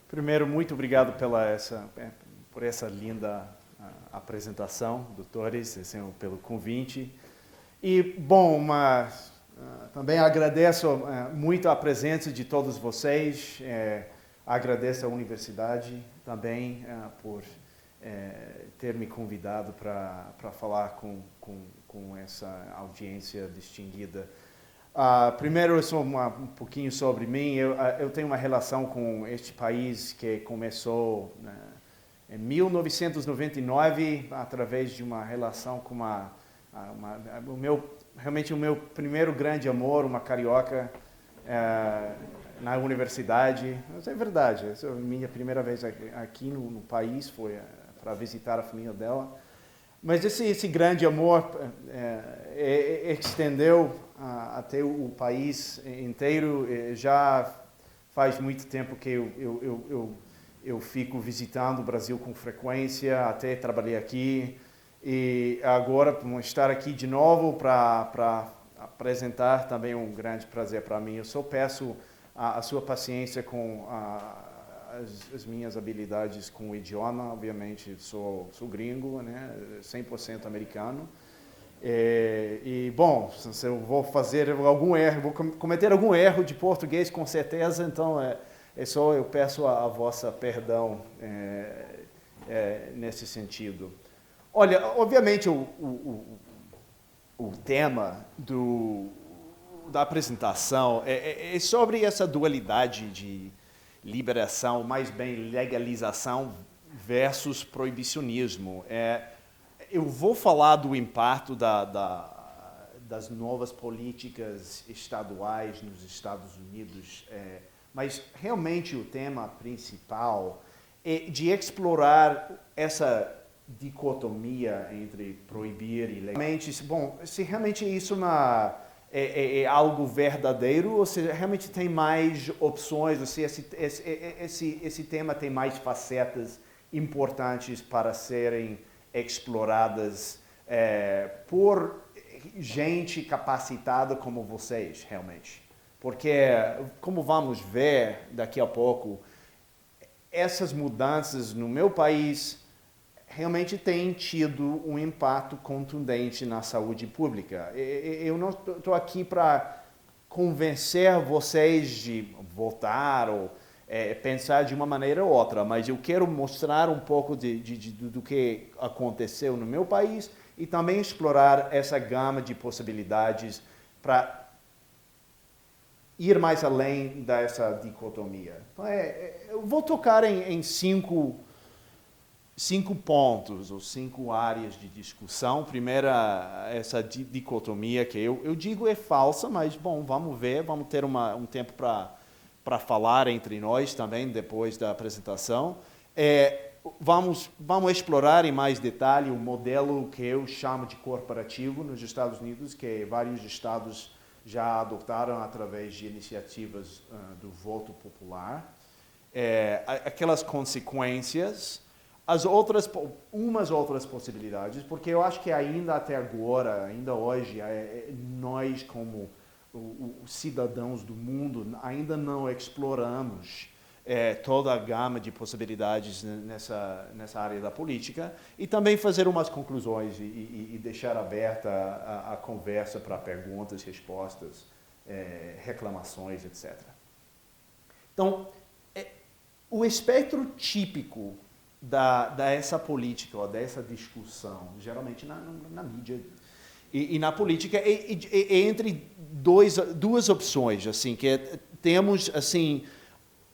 Primeiro, muito obrigado por essa linda apresentação, doutores, pelo convite. E, bom, também agradeço muito a presença de todos vocês, agradeço à universidade também por ter me convidado para falar com essa audiência distinguida. Primeiro, um pouquinho sobre mim. Eu tenho uma relação com este país que começou em 1999, através de uma relação com realmente o meu primeiro grande amor, uma carioca, na universidade. Mas é verdade, essa é a minha primeira vez aqui no país, foi para visitar a família dela. Mas esse grande amor estendeu até o país inteiro. Já faz muito tempo que eu fico visitando o Brasil com frequência, até trabalhei aqui. E agora, vamos estar aqui de novo para apresentar, também um grande prazer para mim. Eu só peço a sua paciência com as minhas habilidades com o idioma. Obviamente, sou gringo, né? 100% americano. Bom, se eu vou fazer algum erro, vou cometer algum erro de português, com certeza, então eu peço a vossa perdão nesse sentido. Olha, obviamente o tema da apresentação é sobre essa dualidade de liberação, mais bem legalização versus proibicionismo. Eu vou falar do impacto das novas políticas estaduais nos Estados Unidos, mas realmente o tema principal é de explorar essa dicotomia entre proibir e legalizar. Bom, se realmente isso é algo verdadeiro, ou se realmente tem mais opções, ou se esse tema tem mais facetas importantes para serem exploradas por gente capacitada como vocês, realmente. Porque, como vamos ver daqui a pouco, essas mudanças no meu país realmente têm tido um impacto contundente na saúde pública. Eu não estou aqui para convencer vocês de votar ou pensar de uma maneira ou outra, mas eu quero mostrar um pouco do que aconteceu no meu país e também explorar essa gama de possibilidades para ir mais além dessa dicotomia. Então, eu vou tocar em cinco pontos ou 5 áreas de discussão. Primeira, essa dicotomia que eu digo é falsa, mas, bom, vamos ver, vamos ter um tempo para falar entre nós também, depois da apresentação. Vamos explorar em mais detalhe o modelo que eu chamo de corporativo nos Estados Unidos, que vários estados já adotaram através de iniciativas do voto popular. Aquelas consequências, umas outras possibilidades, porque eu acho que ainda até agora, ainda hoje, nós como os cidadãos do mundo ainda não exploramos toda a gama de possibilidades nessa área da política, e também fazer umas conclusões e deixar aberta a conversa para perguntas, respostas, reclamações, etc. Então, o espectro típico dessa política ou dessa discussão, geralmente na mídia e na política, é entre duas opções, assim, que temos assim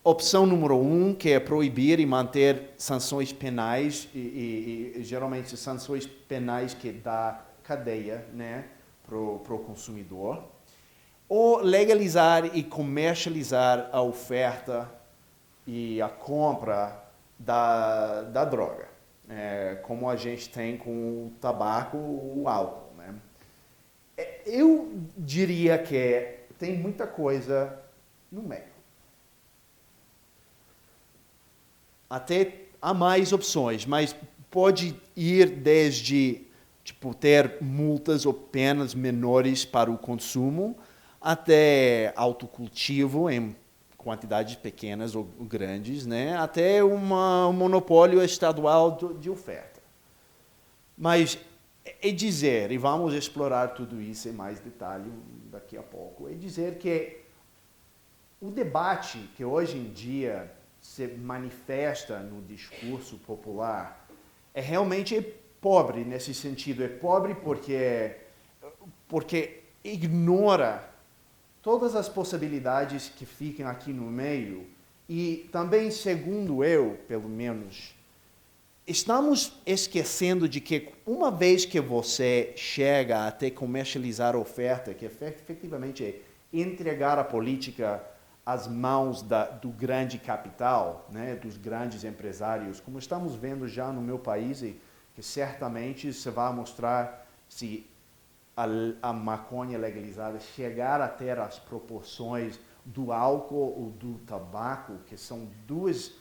opção número 1, que é proibir e manter sanções penais e geralmente sanções penais que dá cadeia, né, pro consumidor, ou legalizar e comercializar a oferta e a compra da droga, como a gente tem com o tabaco, o álcool, né? Eu diria que tem muita coisa no meio. Até há mais opções, mas pode ir desde ter multas ou penas menores para o consumo, até autocultivo em quantidades pequenas ou grandes, né, até um monopólio estadual de oferta. Mas é dizer, e vamos explorar tudo isso em mais detalhe daqui a pouco, é dizer que o debate que hoje em dia se manifesta no discurso popular é realmente pobre nesse sentido. É pobre porque ignora todas as possibilidades que ficam aqui no meio e também, segundo eu, pelo menos, estamos esquecendo de que uma vez que você chega até comercializar a oferta, que efetivamente é entregar a política às mãos do grande capital, né, dos grandes empresários, como estamos vendo já no meu país, e que certamente se vai mostrar se a maconha legalizada chegar a ter as proporções do álcool ou do tabaco, que são dois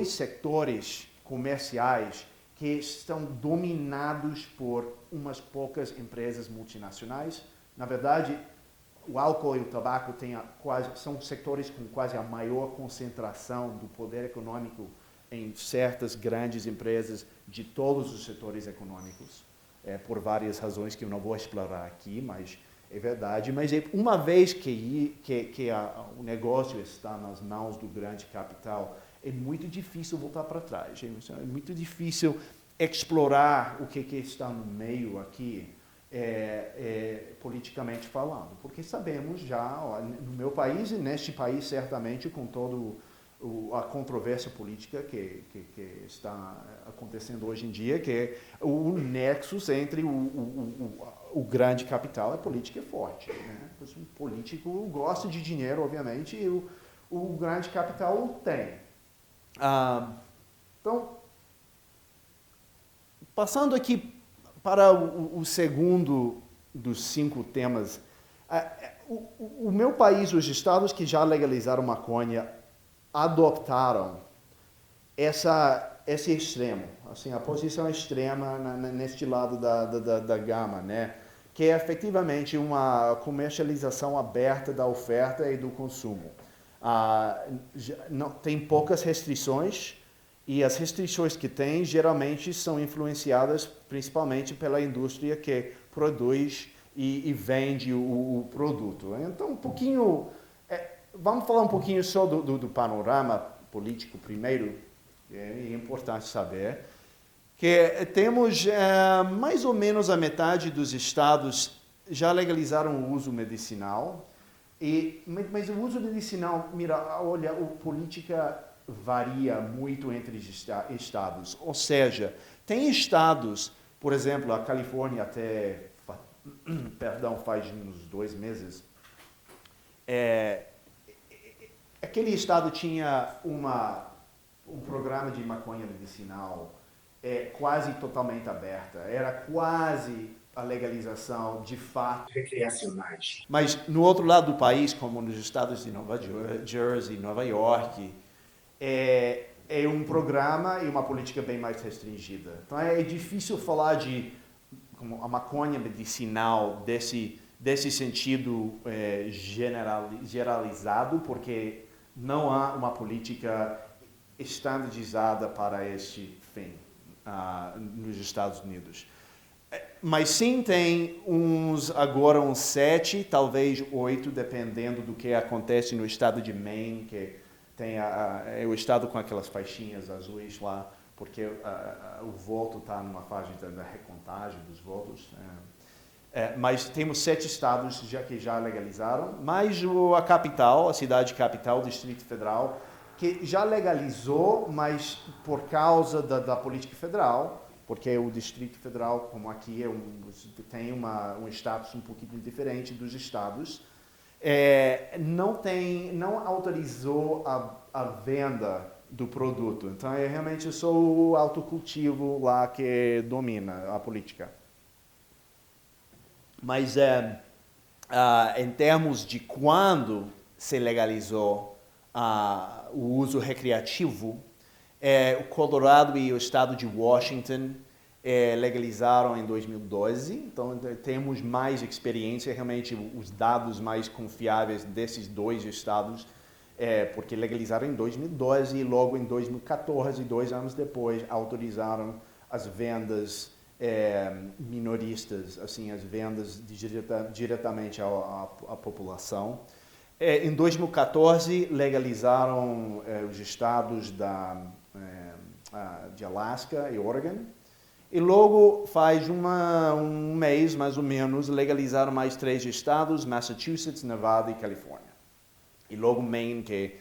setores comerciais que estão dominados por umas poucas empresas multinacionais. Na verdade, o álcool e o tabaco são setores com quase a maior concentração do poder econômico em certas grandes empresas de todos os setores econômicos, por várias razões que eu não vou explorar aqui, mas é verdade. Mas uma vez que o negócio está nas mãos do grande capital, é muito difícil voltar para trás. É muito difícil explorar o que está no meio aqui, politicamente falando. Porque sabemos já, no meu país e neste país, certamente, com toda a controvérsia política que está acontecendo hoje em dia, que é o nexus entre o grande capital e a política é forte. Né? O político gosta de dinheiro, obviamente, e o grande capital o tem. Então, passando aqui para o segundo dos 5 temas, o meu país, os estados que já legalizaram maconha, adoptaram esse extremo, assim, a posição extrema neste lado da gama, né? Que é efetivamente uma comercialização aberta da oferta e do consumo. Tem poucas restrições, e as restrições que tem geralmente são influenciadas principalmente pela indústria que produz e vende o produto. Então, vamos falar um pouquinho só do panorama político primeiro. É importante saber que temos mais ou menos a metade dos estados já legalizaram o uso medicinal, mas o uso medicinal, olha, a política varia muito entre estados. Ou seja, tem estados, por exemplo, a Califórnia faz uns 2 meses, aquele estado tinha um programa de maconha medicinal quase totalmente aberta. Era quase a legalização de fato recreacionais. Mas no outro lado do país, como nos estados de Nova Jersey, Nova York, é um programa e uma política bem mais restringida. Então é difícil falar de como a maconha medicinal desse sentido generalizado, porque não há uma política estandardizada para este fim nos Estados Unidos. Mas sim tem agora uns 7, talvez 8, dependendo do que acontece no estado de Maine, que tem o estado com aquelas faixinhas azuis lá, porque o voto está numa fase da recontagem dos votos. Mas temos 7 estados que já legalizaram, mais a capital, a cidade capital, o Distrito Federal, que já legalizou, mas por causa da política federal, porque o Distrito Federal, como aqui, tem um status um pouquinho diferente dos estados, não autorizou a venda do produto. Então, é realmente só o autocultivo lá que domina a política. Mas, em termos de quando se legalizou o uso recreativo, o Colorado e o estado de Washington legalizaram em 2012, então temos mais experiência, realmente os dados mais confiáveis desses 2 estados porque legalizaram em 2012 e logo em 2014, 2 anos depois, autorizaram as vendas minoristas, assim, as vendas diretamente à população. Em 2014, legalizaram os estados de Alaska e Oregon. E logo faz um mês, mais ou menos, legalizaram mais 3 estados, Massachusetts, Nevada e Califórnia. E logo Maine,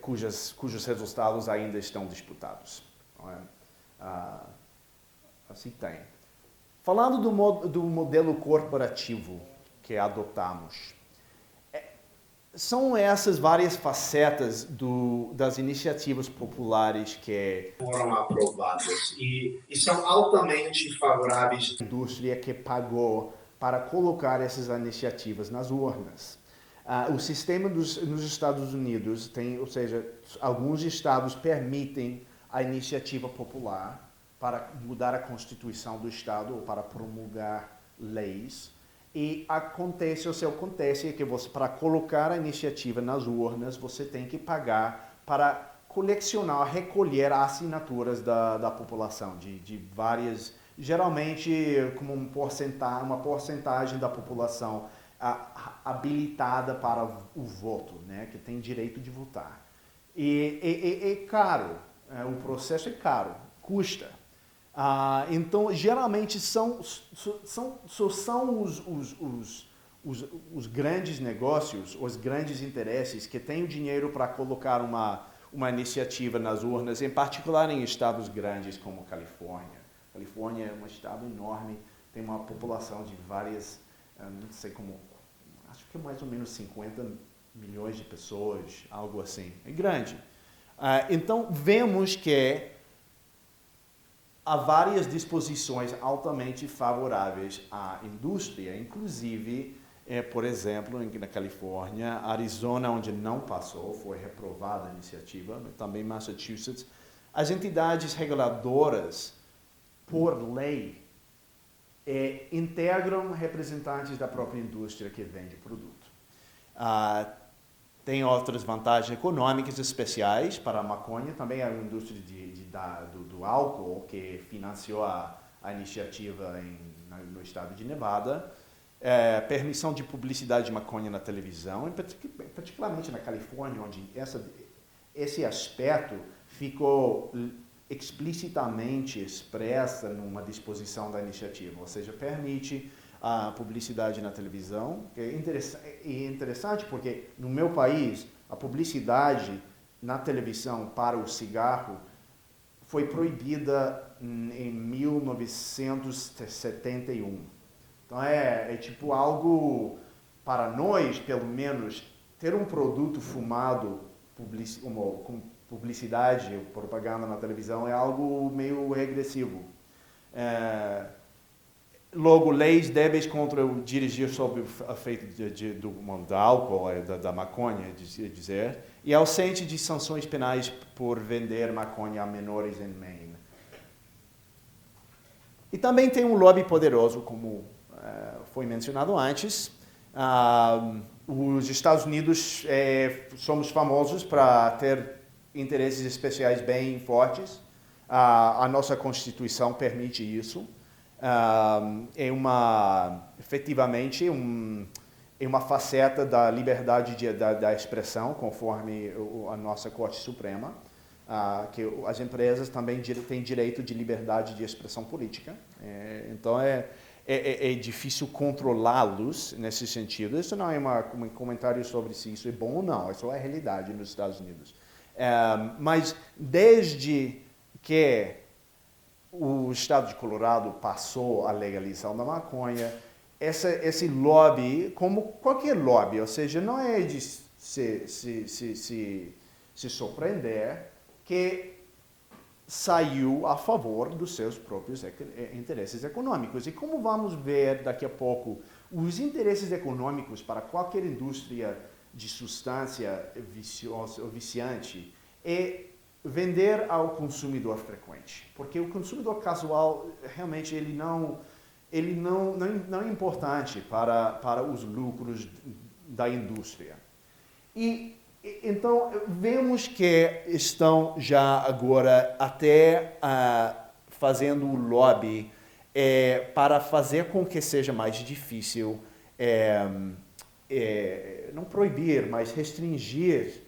cujos resultados ainda estão disputados. Assim tem. Falando do modelo corporativo que adotamos, são essas várias facetas das iniciativas populares que foram aprovadas e são altamente favoráveis à indústria que pagou para colocar essas iniciativas nas urnas. O sistema nos Estados Unidos tem, ou seja, alguns estados permitem a iniciativa popular para mudar a constituição do estado ou para promulgar leis. E acontece que você, para colocar a iniciativa nas urnas, você tem que pagar para recolher assinaturas da população, de várias, geralmente como uma porcentagem da população habilitada para o voto, né, que tem direito de votar. E é caro, o processo é caro, custa. Então, geralmente, são os grandes negócios, os grandes interesses que têm o dinheiro para colocar uma iniciativa nas urnas, em particular em estados grandes como Califórnia. Califórnia é um estado enorme, tem uma população de várias, não sei como, acho que mais ou menos 50 milhões de pessoas, algo assim. É grande. Então, vemos que há várias disposições altamente favoráveis à indústria, inclusive, por exemplo, na Califórnia, Arizona, onde não passou, foi reprovada a iniciativa, mas também Massachusetts, as entidades reguladoras, por lei, integram representantes da própria indústria que vende produto. Tem outras vantagens econômicas especiais para a maconha, também a indústria do álcool, que financiou a iniciativa no estado de Nevada, permissão de publicidade de maconha na televisão, particularmente na Califórnia, onde esse aspecto ficou explicitamente expressa numa disposição da iniciativa, ou seja, permite a publicidade na televisão. É interessante porque no meu país a publicidade na televisão para o cigarro foi proibida em 1971. Então é tipo algo, para nós pelo menos, ter um produto fumado com publicidade, propaganda na televisão é algo meio regressivo. Logo, leis débeis contra o dirigir sobre o efeito do álcool, da maconha, dizer, e ausente de sanções penais por vender maconha a menores em Maine. E também tem um lobby poderoso, como foi mencionado antes. Os Estados Unidos somos famosos para ter interesses especiais bem fortes. A nossa Constituição permite isso. Efetivamente, é uma faceta da liberdade da expressão, conforme a nossa Corte Suprema, que as empresas também têm direito de liberdade de expressão política. Então, é difícil controlá-los nesse sentido. Isso não é um comentário sobre se isso é bom ou não, isso é a realidade nos Estados Unidos. Mas desde que o estado de Colorado passou a legalização da maconha, esse lobby, como qualquer lobby, ou seja, não é de se surpreender que saiu a favor dos seus próprios interesses econômicos. E como vamos ver daqui a pouco, os interesses econômicos para qualquer indústria de substância viciosa ou viciante é vender ao consumidor frequente, porque o consumidor casual realmente ele não é importante para os lucros da indústria. E Então, vemos que estão já agora até fazendo o lobby para fazer com que seja mais difícil, não proibir, mas restringir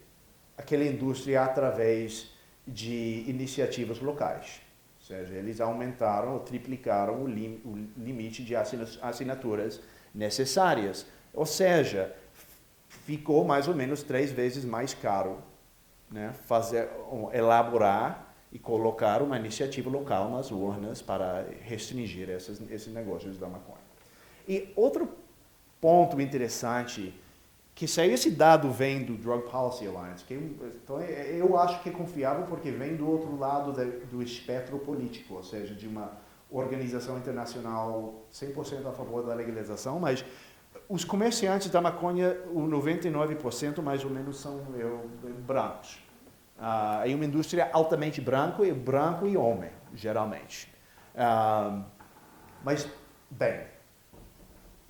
aquela indústria através de iniciativas locais. Ou seja, eles aumentaram ou triplicaram o limite de assinaturas necessárias. Ou seja, ficou mais ou menos 3 vezes mais caro, né, elaborar e colocar uma iniciativa local nas urnas para restringir esses negócios da maconha. E outro ponto interessante, que esse dado vem do Drug Policy Alliance, então eu acho que é confiável porque vem do outro lado do espectro político, ou seja, de uma organização internacional 100% a favor da legalização, mas os comerciantes da maconha, o 99% mais ou menos são brancos. É uma indústria altamente branco e homem, geralmente. Mas, bem,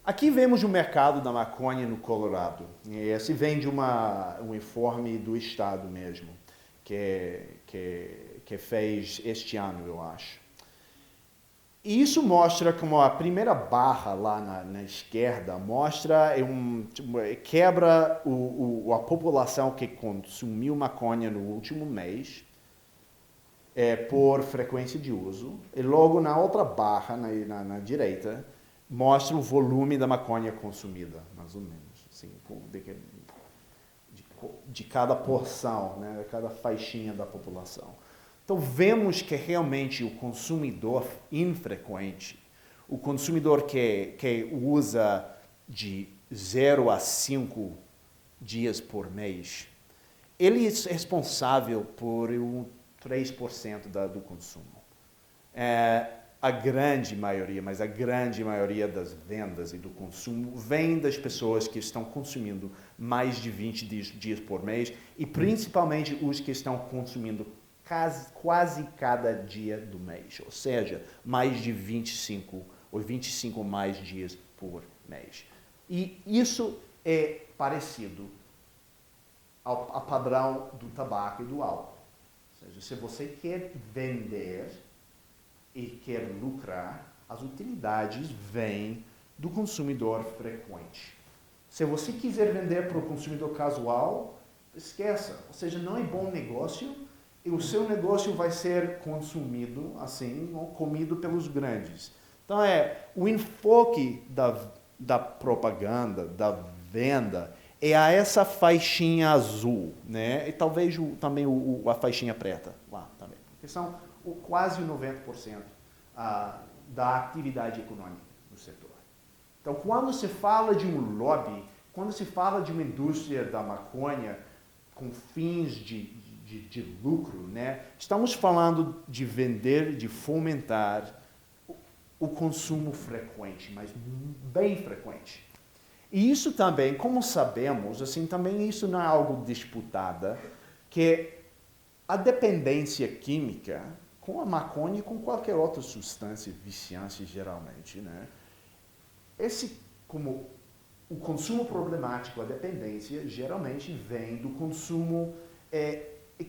aqui vemos o mercado da maconha no Colorado. Esse vem de um informe do estado mesmo, que fez este ano, eu acho. E isso mostra como a primeira barra lá na esquerda mostra, quebra a população que consumiu maconha no último mês por frequência de uso. E logo na outra barra, na direita, mostra o volume da maconha consumida, mais ou menos, assim, de cada porção, né, de cada faixinha da população. Então, vemos que realmente o consumidor infrequente, o consumidor que usa de 0 a 5 dias por mês, ele é responsável por 3% do consumo. A grande maioria, mas a grande maioria das vendas e do consumo vem das pessoas que estão consumindo mais de 20 dias por mês e principalmente os que estão consumindo quase cada dia do mês, ou seja, mais de 25 ou 25 mais dias por mês. E isso é parecido ao padrão do tabaco e do álcool. Ou seja, se você quer vender e quer lucrar, as utilidades vêm do consumidor frequente. Se você quiser vender para o consumidor casual, esqueça. Ou seja, não é bom negócio. E o seu negócio vai ser consumido, assim, ou comido pelos grandes. Então, o enfoque da propaganda, da venda, é a essa faixinha azul, né? E talvez também a faixinha preta lá também. Que são quase 90% da atividade econômica do setor. Então, quando se fala de um lobby, quando se fala de uma indústria da maconha com fins de lucro, né? Estamos falando de vender, de fomentar o consumo frequente, mas bem frequente. E isso também, como sabemos, assim, também isso não é algo disputada, que a dependência química com a maconha e com qualquer outra substância viciante, geralmente, né? Como o consumo problemático, a dependência, geralmente vem do consumo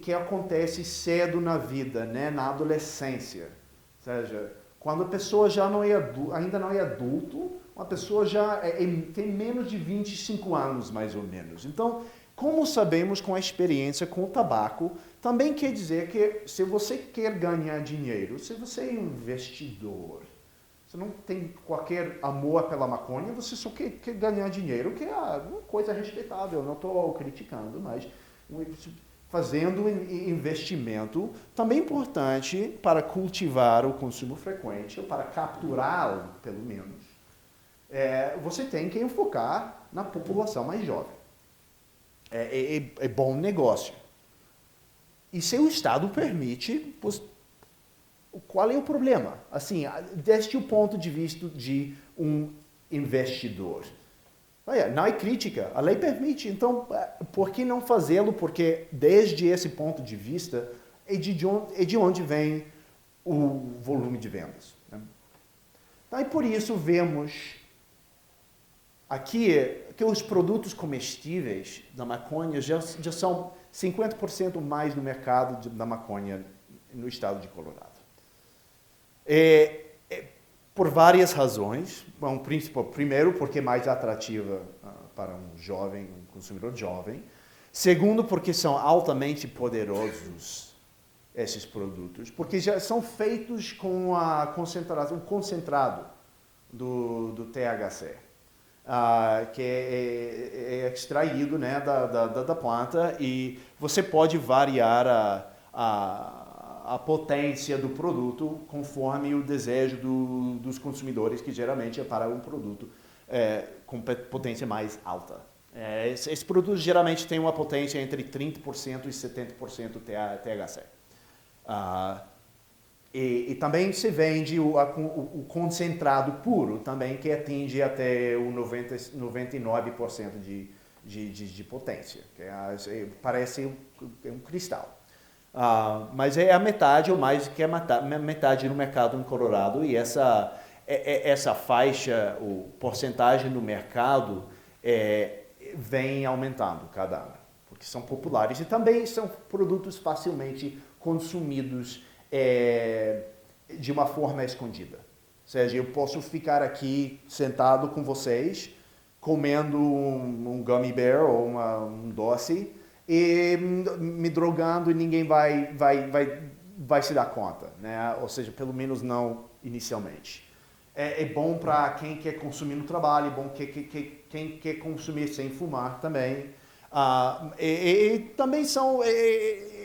que acontece cedo na vida, né? Na adolescência. Ou seja, quando a pessoa já não ainda não é adulto, uma pessoa já tem menos de 25 anos, mais ou menos. Então, como sabemos com a experiência com o tabaco, também quer dizer que se você quer ganhar dinheiro, se você é um investidor, você não tem qualquer amor pela maconha, você só quer ganhar dinheiro, que é uma coisa respeitável, não estou criticando, mas fazendo um investimento também importante para cultivar o consumo frequente, ou para capturá-lo, pelo menos. Você tem que enfocar na população mais jovem. É bom negócio. E se o Estado permite, qual é o problema? Assim, desde o ponto de vista de um investidor. Não é crítica, a lei permite, então por que não fazê-lo? Porque desde esse ponto de vista é de onde vem o volume de vendas. Né? Então, e por isso vemos aqui que os produtos comestíveis da maconha já são 50% mais no mercado da maconha no estado de Colorado. Por várias razões. Bom, primeiro, porque é mais atrativa para um jovem, um consumidor jovem. Segundo, porque são altamente poderosos esses produtos, porque já são feitos com a concentração, um concentrado do THC, que é extraído, né, da planta, e você pode variar a potência do produto conforme o desejo dos consumidores, que geralmente é para um produto com potência mais alta. Esse produto geralmente tem uma potência entre 30% e 70% THC. E também se vende o concentrado puro, também, que atinge até o 99% de potência. Parece um cristal. Mas é a metade ou mais que a metade no mercado em Colorado, e essa faixa, o porcentagem no mercado vem aumentando cada ano, porque são populares e também são produtos facilmente consumidos de uma forma escondida. Ou seja, eu posso ficar aqui sentado com vocês, comendo um gummy bear ou um doce, e me drogando, e ninguém vai se dar conta, né? Ou seja, pelo menos não inicialmente. É bom para quem quer consumir no trabalho, é bom quem quer consumir sem fumar também. E também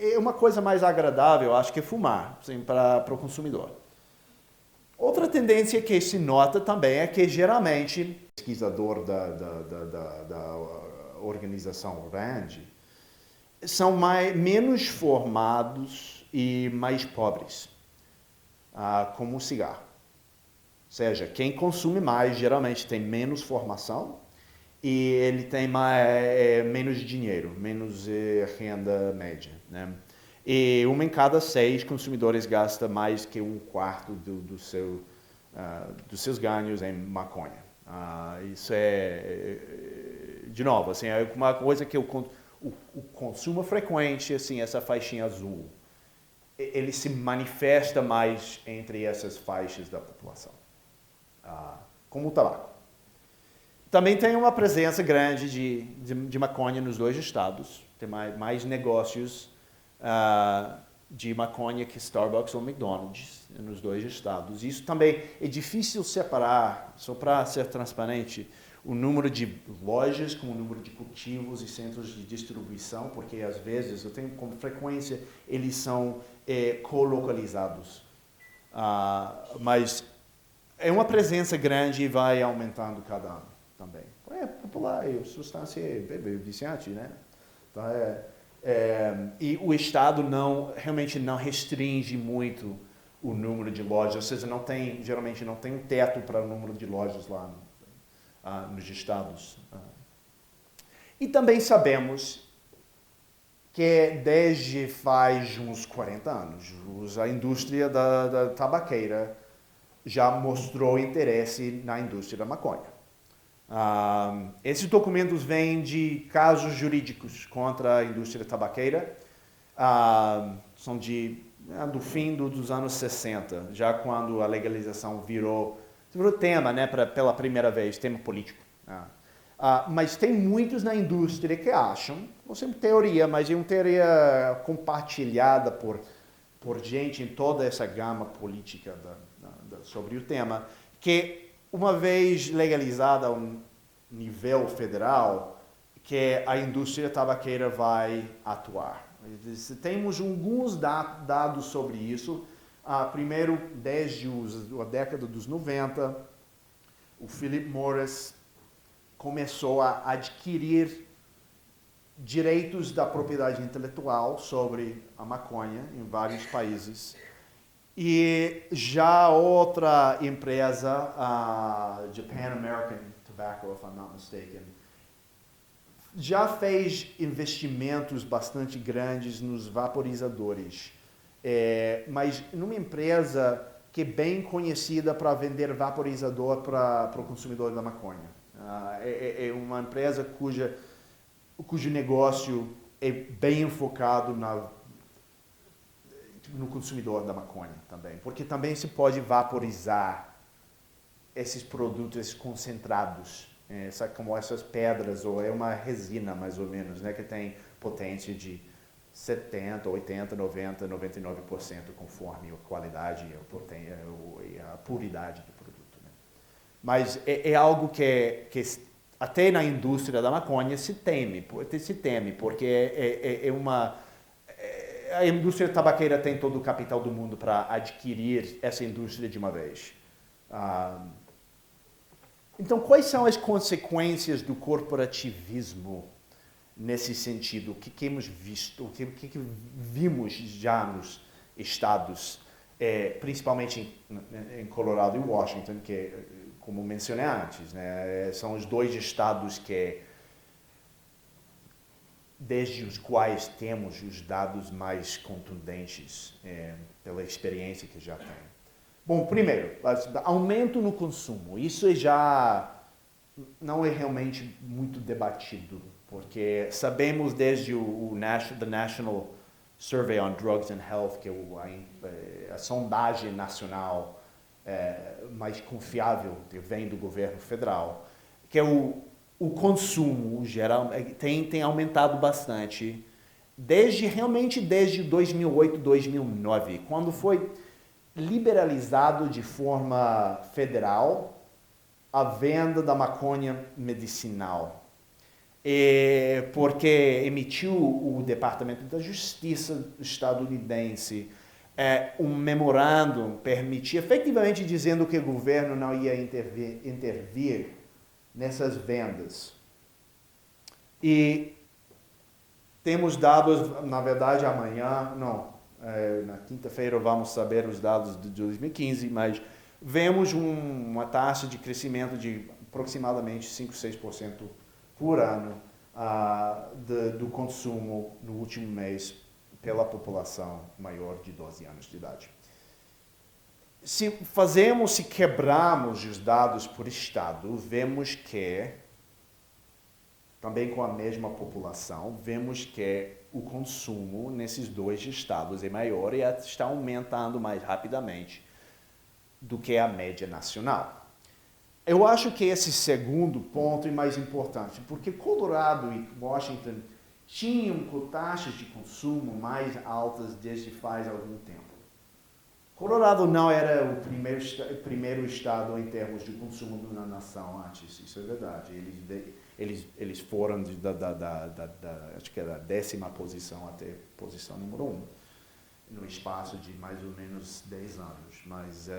é uma coisa mais agradável, acho, que fumar, assim, para o consumidor. Outra tendência que se nota também é que, geralmente, o pesquisador da organização RAND são menos formados e mais pobres, como o cigarro. Ou seja, quem consome mais geralmente tem menos formação e ele tem menos dinheiro, menos renda média, né? E 1 em cada 6 consumidores gasta mais que 1/4 dos seus ganhos em maconha. Isso de novo, assim, é uma coisa que o consumo frequente, assim, essa faixinha azul, ele se manifesta mais entre essas faixas da população, como o tabaco. Também tem uma presença grande de maconha nos 2 estados. Tem mais negócios de maconha que Starbucks ou McDonald's nos 2 estados. Isso também é difícil separar, só para ser transparente, o número de lojas com o número de cultivos e centros de distribuição, porque às vezes, com frequência, eles são colocalizados. Mas é uma presença grande e vai aumentando cada ano também. É popular, a substância é viciante, né? Então, e o Estado realmente não restringe muito o número de lojas, ou seja, geralmente não tem um teto para o número de lojas lá nos estados. E também sabemos que desde faz uns 40 anos, a indústria da tabaqueira já mostrou interesse na indústria da maconha. Esses documentos vêm de casos jurídicos contra a indústria tabaqueira, são do fim dos anos 60, já quando a legalização virou tema, né, pela primeira vez, tema político. Mas tem muitos na indústria que acham, não é uma teoria, mas é uma teoria compartilhada por gente em toda essa gama política sobre o tema, que uma vez legalizada ao nível federal, que a indústria tabaqueira vai atuar. Temos alguns dados sobre isso. Primeiro, desde a década dos 90, o Philip Morris começou a adquirir direitos da propriedade intelectual sobre a maconha em vários países. E já outra empresa, Japan American Tobacco, if I'm not mistaken, já fez investimentos bastante grandes nos vaporizadores. Mas numa empresa que é bem conhecida para vender vaporizador para o consumidor da maconha. É uma empresa cujo negócio é bem focado no consumidor da maconha também, porque também se pode vaporizar esses produtos, esses concentrados, como essas pedras, ou é uma resina mais ou menos, né, que tem potência de 70, 80, 90, 99% conforme a qualidade e a puridade do produto. Né? Mas é algo que até na indústria da maconha se teme porque a indústria tabaqueira tem todo o capital do mundo para adquirir essa indústria de uma vez. Então, quais são as consequências do corporativismo nesse sentido? O que temos visto, o que vimos já nos estados, principalmente em Colorado e Washington, que, como mencionei antes, né, são os dois estados desde os quais temos os dados mais contundentes pela experiência que já tem. Bom, primeiro, aumento no consumo. Isso já não é realmente muito debatido, porque sabemos desde the National Survey on Drugs and Health, que é a sondagem nacional mais confiável que vem do governo federal, que é o consumo geral tem aumentado bastante realmente desde 2008, 2009, quando foi liberalizado de forma federal a venda da maconha medicinal. Porque emitiu o Departamento da Justiça estadunidense um memorando efetivamente dizendo que o governo não ia intervir nessas vendas. E temos dados, na verdade, na quinta-feira vamos saber os dados de 2015, mas vemos uma taxa de crescimento de aproximadamente 5, 6% por ano do consumo no último mês pela população maior de 12 anos de idade. Se quebrarmos os dados por estado, vemos que, também com a mesma população, vemos que o consumo nesses dois estados é maior e está aumentando mais rapidamente do que a média nacional. Eu acho que esse segundo ponto é mais importante, porque Colorado e Washington tinham taxas de consumo mais altas desde faz algum tempo. Colorado não era o primeiro estado em termos de consumo na nação antes, isso é verdade. Eles foram acho que era a 10ª posição até posição número 1, no espaço de mais ou menos 10 anos. Mas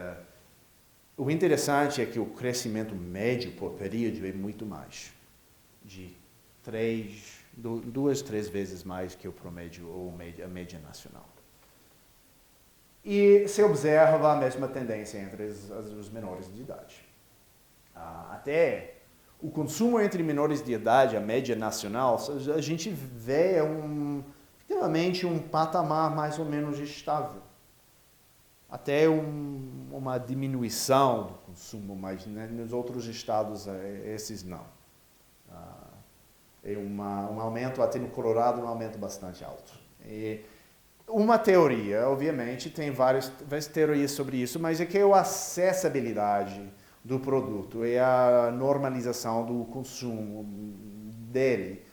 o interessante é que o crescimento médio por período é muito mais, de 2, 3 vezes mais que o promédio ou a média nacional. E se observa a mesma tendência entre os menores de idade. Até o consumo entre menores de idade, a média nacional, a gente vê efetivamente um patamar mais ou menos estável. Até uma diminuição do consumo, mas nos outros estados esses não. É um aumento, até no Colorado, um aumento bastante alto. Uma teoria, obviamente, tem várias teorias sobre isso, mas é que a acessibilidade do produto e a normalização do consumo dele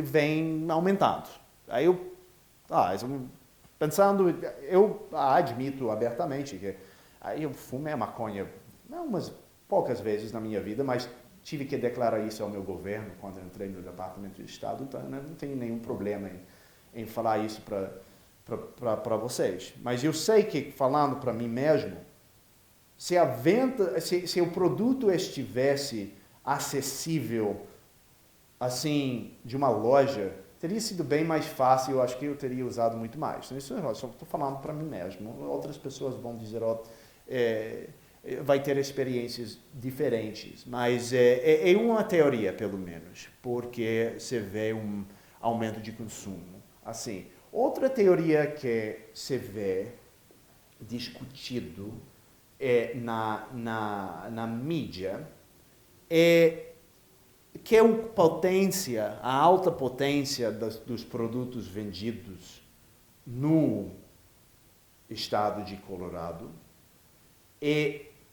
vem aumentando. Aí eu admito abertamente que eu fumei maconha umas poucas vezes na minha vida, mas tive que declarar isso ao meu governo quando entrei no Departamento de Estado, então não tenho nenhum problema em falar isso para vocês. Mas eu sei que, falando para mim mesmo, se o produto estivesse acessível assim de uma loja, teria sido bem mais fácil. Eu acho que eu teria usado muito mais. Então, isso eu só estou falando para mim mesmo. Outras pessoas vão dizer, vai ter experiências diferentes, mas é uma teoria, pelo menos, porque você vê um aumento de consumo. Assim, outra teoria que se vê discutido na mídia é que a alta potência dos produtos vendidos no estado de Colorado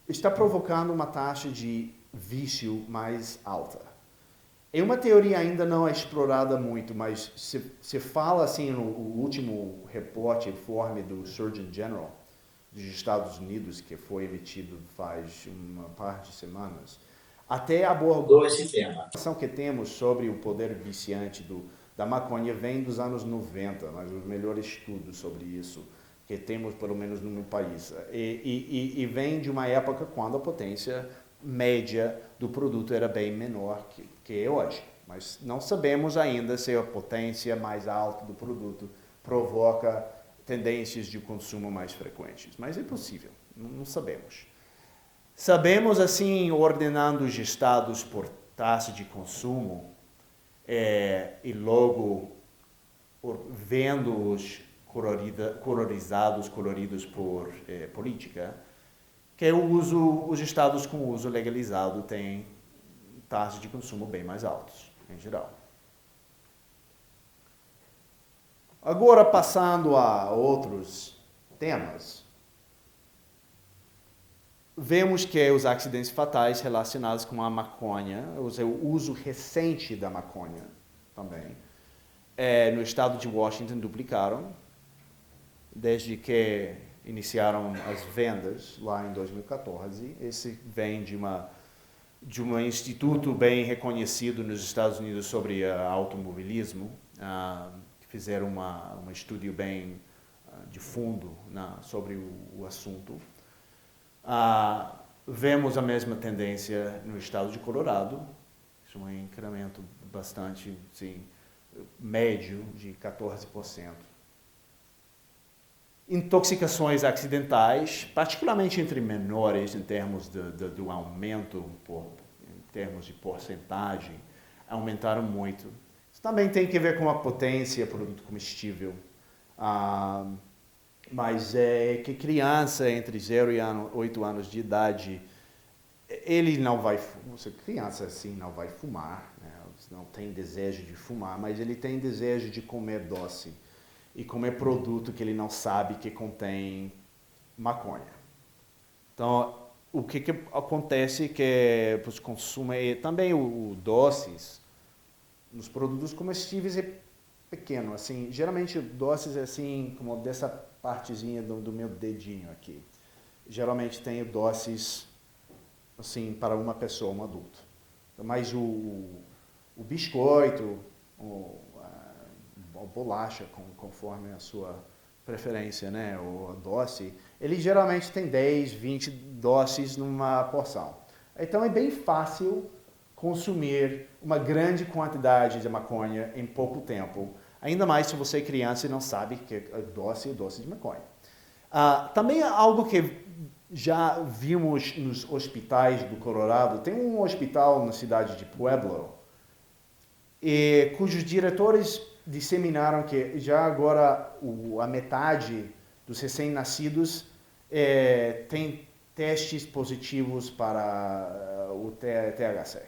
está provocando uma taxa de vício mais alta. É uma teoria ainda não explorada muito, mas se fala assim no último informe do Surgeon General dos Estados Unidos, que foi emitido faz uma par de semanas, até abordou esse tema. A informação que temos sobre o poder viciante da maconha vem dos anos 90, mas os melhores estudos sobre isso que temos, pelo menos no meu país. E vem de uma época quando a potência média do produto era bem menor que hoje. Mas não sabemos ainda se a potência mais alta do produto provoca tendências de consumo mais frequentes. Mas é possível, não sabemos. Sabemos, assim, ordenando os estados por taxa de consumo e logo vendo-os coloridos por política, que os estados com uso legalizado têm taxas de consumo bem mais altas, em geral. Agora, passando a outros temas, vemos que os acidentes fatais relacionados com a maconha, o uso recente da maconha também, no estado de Washington duplicaram, desde que iniciaram as vendas lá em 2014. Esse vem de um instituto bem reconhecido nos Estados Unidos sobre automobilismo, que fizeram um estudo bem de fundo sobre o assunto. Vemos a mesma tendência no estado de Colorado, isso é um incremento bastante médio de 14%. Intoxicações acidentais, particularmente entre menores, em termos do aumento, em termos de porcentagem, aumentaram muito. Isso também tem a ver com a potência do produto comestível. Mas é que criança entre 0 e 8 anos de idade, ele não vai, criança assim não vai fumar, né? Não tem desejo de fumar, mas ele tem desejo de comer doce e comer produto que ele não sabe que contém maconha. Então, o que acontece é que os consumos também o doces nos produtos comestíveis é pequeno, assim, geralmente doces é assim como dessa partezinha do meu dedinho aqui. Geralmente tem doces assim para uma pessoa, um adulto. Mas o biscoito, a bolacha, conforme a sua preferência, né, o doce, ele geralmente tem 10, 20 doces numa porção. Então é bem fácil consumir uma grande quantidade de maconha em pouco tempo, ainda mais se você é criança e não sabe que é doce de maconha. Também algo que já vimos nos hospitais do Colorado, tem um hospital na cidade de Pueblo, cujos diretores disseminaram que já agora a metade dos recém-nascidos tem testes positivos para o THC.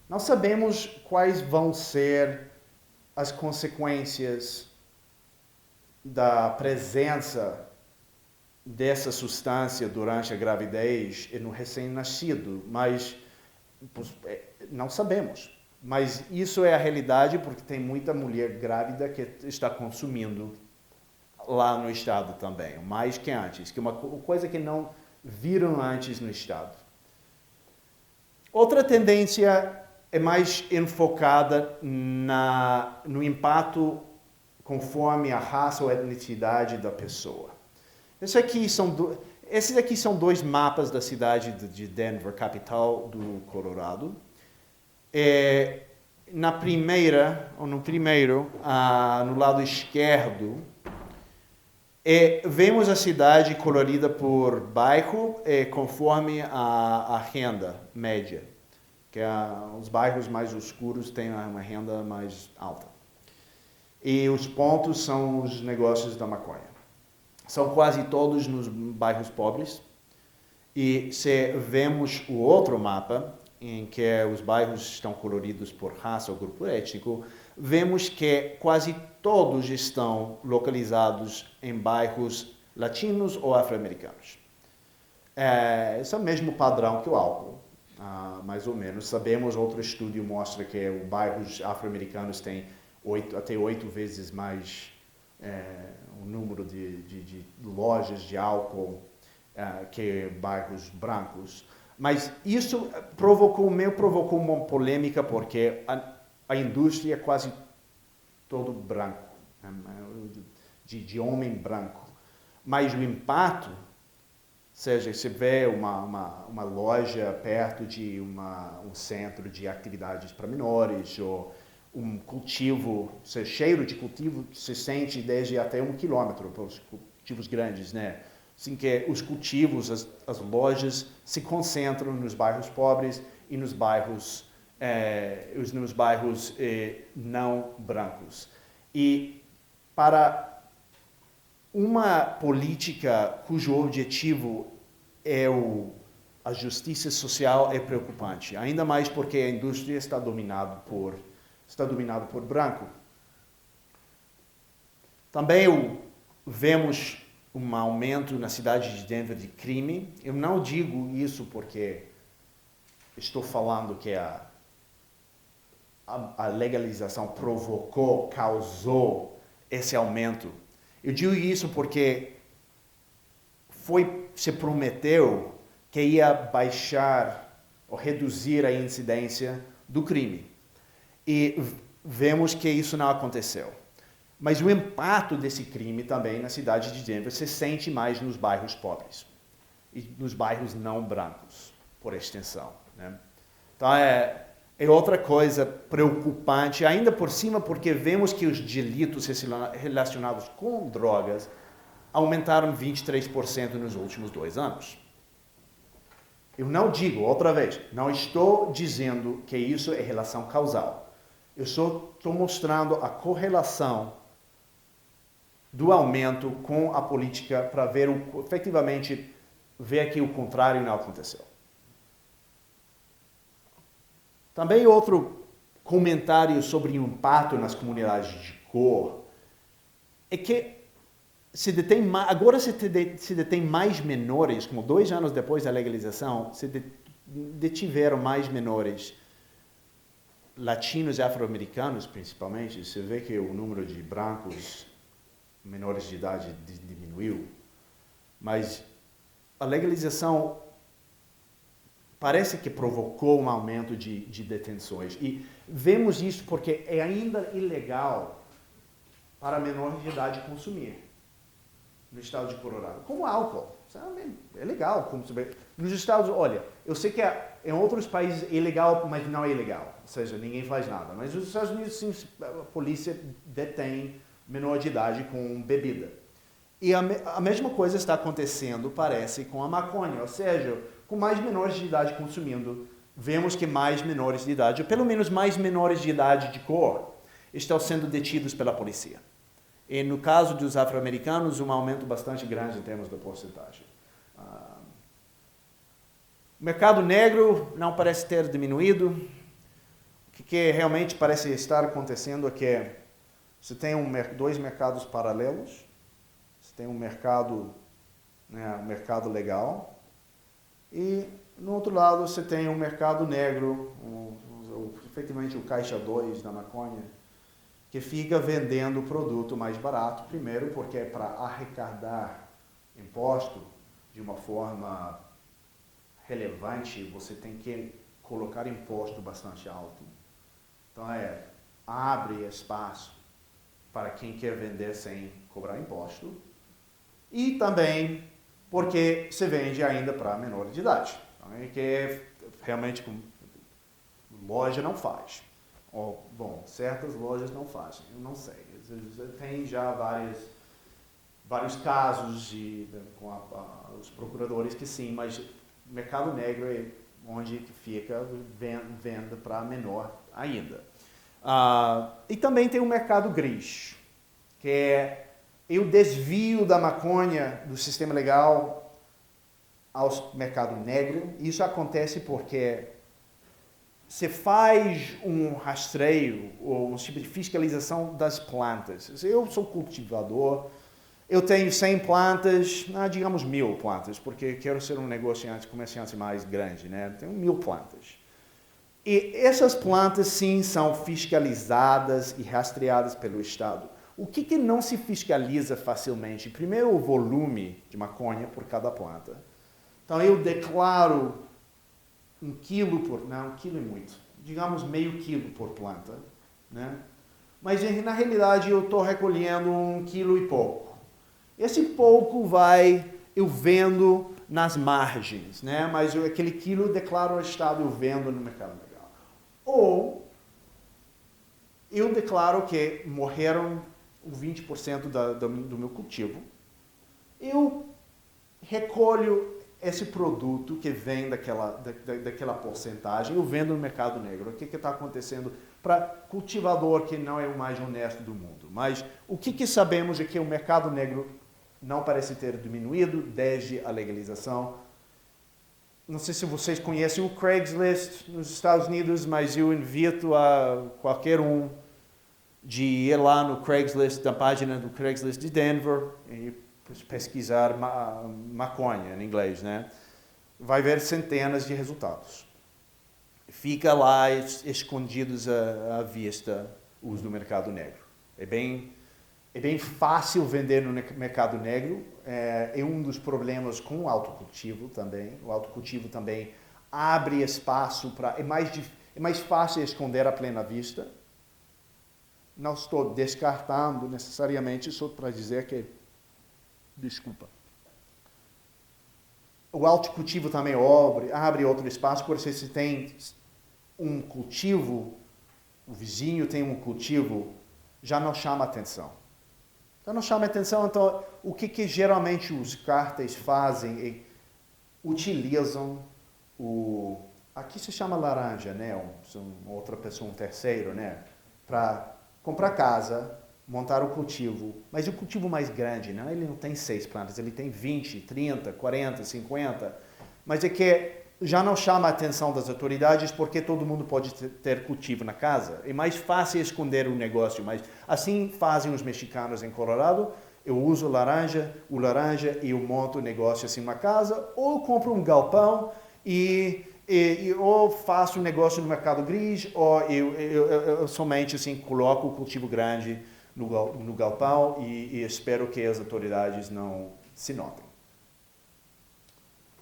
Não sabemos quais vão ser as consequências da presença dessa substância durante a gravidez e no recém-nascido, mas não sabemos. Mas isso é a realidade porque tem muita mulher grávida que está consumindo lá no estado também, mais que antes, que é uma coisa que não viram antes no estado. Outra tendência é mais enfocada no impacto conforme a raça ou etnicidade da pessoa. Esses aqui são dois mapas da cidade de Denver, capital do Colorado. No primeiro, no lado esquerdo, vemos a cidade colorida por bairro conforme a renda média, que os bairros mais escuros têm uma renda mais alta. E os pontos são os negócios da maconha. São quase todos nos bairros pobres. E se vemos o outro mapa, em que os bairros estão coloridos por raça ou grupo étnico, vemos que quase todos estão localizados em bairros latinos ou afro-americanos. Esse é o mesmo padrão que o álcool, mais ou menos. Sabemos, outro estudo mostra que os bairros afro-americanos têm até 8 vezes mais o número de lojas de álcool que bairros brancos. Mas isso provocou uma polêmica porque a indústria é quase todo branco, né? de homem branco. Mas o impacto, seja, se vê uma loja perto de um centro de atividades para menores, ou um cultivo, cheiro de cultivo se sente desde até 1 quilômetro, para os cultivos grandes, né? Assim que os cultivos, as lojas se concentram nos bairros pobres e nos bairros não brancos. E para uma política cujo objetivo é a justiça social é preocupante, ainda mais porque a indústria está dominada por branco. Também vemos um aumento na cidade de Denver de crime. Eu não digo isso porque estou falando que a legalização causou esse aumento. Eu digo isso porque se prometeu que ia baixar ou reduzir a incidência do crime. E vemos que isso não aconteceu. Mas o impacto desse crime também na cidade de Denver se sente mais nos bairros pobres e nos bairros não brancos, por extensão, né? Então, é outra coisa preocupante, ainda por cima, porque vemos que os delitos relacionados com drogas aumentaram 23% nos últimos 2 anos. Eu não digo, outra vez, não estou dizendo que isso é relação causal. Eu só estou mostrando a correlação do aumento com a política para efetivamente ver que o contrário não aconteceu. Também outro comentário sobre o impacto nas comunidades de cor é que agora se detém mais menores, como 2 anos depois da legalização, se detiveram mais menores latinos e afro-americanos, principalmente. Você vê que o número de brancos menores de idade diminuiu, mas a legalização parece que provocou um aumento de detenções. E vemos isso porque é ainda ilegal para menor de idade consumir no estado de Colorado. Como álcool. É legal consumir. Nos estados, olha, eu sei que em outros países é ilegal, mas não é ilegal. Ou seja, ninguém faz nada. Mas nos Estados Unidos, sim, a polícia detém menor de idade com bebida. E a mesma coisa está acontecendo, parece, com a maconha. Ou seja, com mais menores de idade consumindo, vemos que mais menores de idade, ou pelo menos mais menores de idade de cor, estão sendo detidos pela polícia. E no caso dos afro-americanos, um aumento bastante grande em termos da porcentagem. O mercado negro não parece ter diminuído. O que realmente parece estar acontecendo é que você tem 2 mercados paralelos. Você tem um mercado legal. E, no outro lado, você tem um mercado negro, efetivamente o caixa 2 da maconha, que fica vendendo o produto mais barato, primeiro porque é para arrecadar imposto de uma forma relevante, você tem que colocar imposto bastante alto. Então, abre espaço para quem quer vender sem cobrar imposto. E também porque se vende ainda para menor de idade. Então, que realmente loja não faz. Certas lojas não fazem, eu não sei. Tem já vários casos com os procuradores que sim, mas o mercado negro é onde fica venda para menor ainda. E também tem o mercado gris, que é o desvio da maconha do sistema legal ao mercado negro. Isso acontece porque você faz um rastreio ou um tipo de fiscalização das plantas. Eu sou cultivador, eu tenho 100 plantas, digamos 1000 plantas, porque quero ser um negociante, comerciante mais grande, né? Tenho 1000 plantas. E essas plantas, sim, são fiscalizadas e rastreadas pelo Estado. O que não se fiscaliza facilmente? Primeiro, o volume de maconha por cada planta. Então, eu declaro 1 quilo por... Não, 1 quilo é muito. Digamos meio quilo por planta, né? Mas, na realidade, eu estou recolhendo 1 quilo e pouco. Esse pouco eu vendo nas margens, né? Mas aquele quilo eu declaro ao Estado, eu vendo no mercado legal. Ou eu declaro que morreram 20% do meu cultivo. Eu recolho esse produto que vem daquela porcentagem, eu vendo no mercado negro. O que está acontecendo para cultivador que não é o mais honesto do mundo? Mas o que sabemos é que o mercado negro não parece ter diminuído desde a legalização. Não sei se vocês conhecem o Craigslist nos Estados Unidos, mas eu invito a qualquer um de ir lá no Craigslist, da página do Craigslist de Denver, e pesquisar maconha em inglês, né? Vai ver centenas de resultados. Fica lá escondidos à vista os do mercado negro. É bem fácil vender no mercado negro. É um dos problemas com o autocultivo também. O autocultivo também abre espaço para... É mais fácil esconder à plena vista. Não estou descartando necessariamente, só para dizer que... Desculpa. O autocultivo também abre outro espaço, porque se você tem um cultivo, o vizinho tem um cultivo, já não chama atenção. Então não chama atenção, então o que geralmente os cárteis fazem é utilizam aqui se chama laranja, né? Outra pessoa, um terceiro, né? Para comprar casa, montar o cultivo, mas o cultivo mais grande, não? Ele não tem 6 plantas, ele tem 20, 30, 40, 50, mas é que já não chama a atenção das autoridades porque todo mundo pode ter cultivo na casa. É mais fácil esconder o negócio, mas assim fazem os mexicanos em Colorado. Eu uso o laranja e eu monto o negócio assim numa casa, ou compro um galpão ou faço um negócio no mercado gris, ou eu somente assim coloco o cultivo grande no galpão e espero que as autoridades não se notem.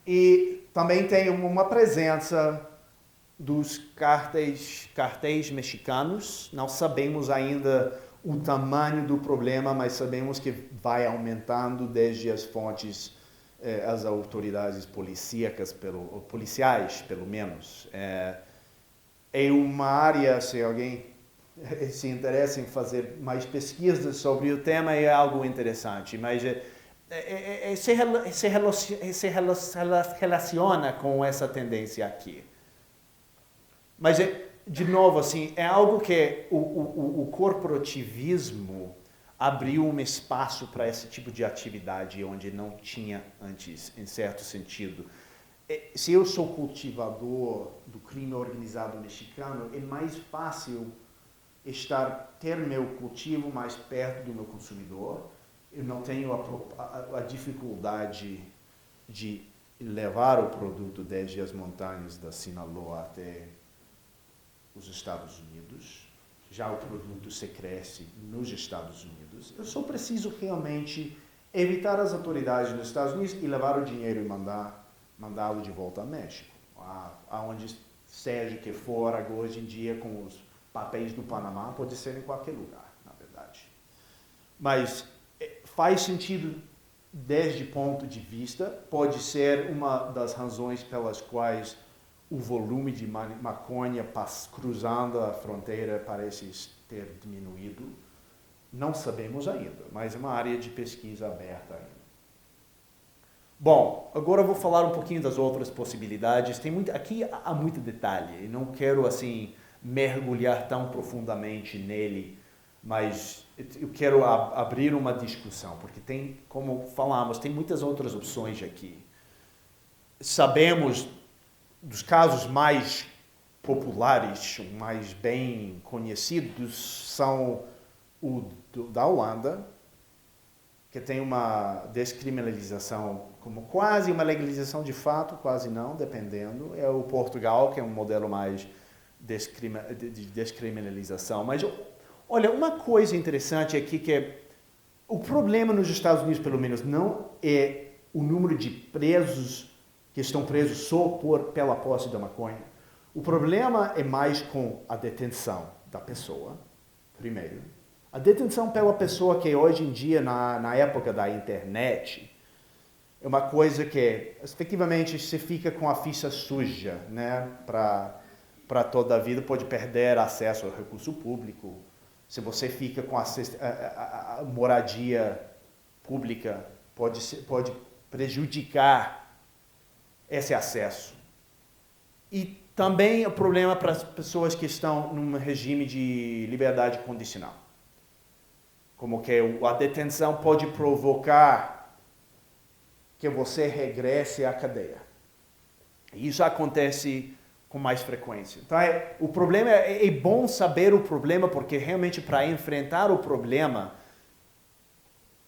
E também tem uma presença dos cartéis mexicanos. Não sabemos ainda o tamanho do problema, mas sabemos que vai aumentando desde as fontes, as autoridades policiais, pelo menos. É uma área, se alguém se interessa em fazer mais pesquisas sobre o tema, é algo interessante, mas se relaciona com essa tendência aqui. Mas, de novo, assim, é algo que o corporativismo abriu um espaço para esse tipo de atividade onde não tinha antes, em certo sentido. Se eu sou cultivador do crime organizado mexicano, é mais fácil ter meu cultivo mais perto do meu consumidor. Eu não tenho a dificuldade de levar o produto desde as montanhas da Sinaloa até os Estados Unidos. Já o produto se cresce nos Estados Unidos. Eu só preciso realmente evitar as autoridades nos Estados Unidos e levar o dinheiro e mandá-lo de volta ao México. Aonde seja que for, hoje em dia, com os papéis do Panamá, pode ser em qualquer lugar, na verdade. Mas faz sentido desde ponto de vista, pode ser uma das razões pelas quais o volume de maconha cruzando a fronteira parece ter diminuído. Não sabemos ainda, mas é uma área de pesquisa aberta ainda. Bom, agora eu vou falar um pouquinho das outras possibilidades. Aqui há muito detalhe, e não quero assim mergulhar tão profundamente nele, mas eu quero abrir uma discussão, porque tem, como falamos, tem muitas outras opções aqui. Sabemos dos casos mais populares, mais bem conhecidos, são o da Holanda, que tem uma descriminalização, como quase uma legalização de fato, quase não, dependendo. É o Portugal, que é um modelo mais de descriminalização. Mas, olha, uma coisa interessante aqui que é o problema nos Estados Unidos, pelo menos, não é o número de presos que estão presos só pela posse da maconha. O problema é mais com a detenção da pessoa, primeiro. A detenção pela pessoa que hoje em dia, na época da internet, é uma coisa que, efetivamente, você fica com a ficha suja, né? Para toda a vida, pode perder acesso ao recurso público. Se você fica com a moradia pública, pode prejudicar esse acesso. E também o problema para as pessoas que estão num regime de liberdade condicional. Como que a detenção pode provocar que você regresse à cadeia. E isso acontece com mais frequência. Então, o problema é bom saber o problema, porque realmente para enfrentar o problema,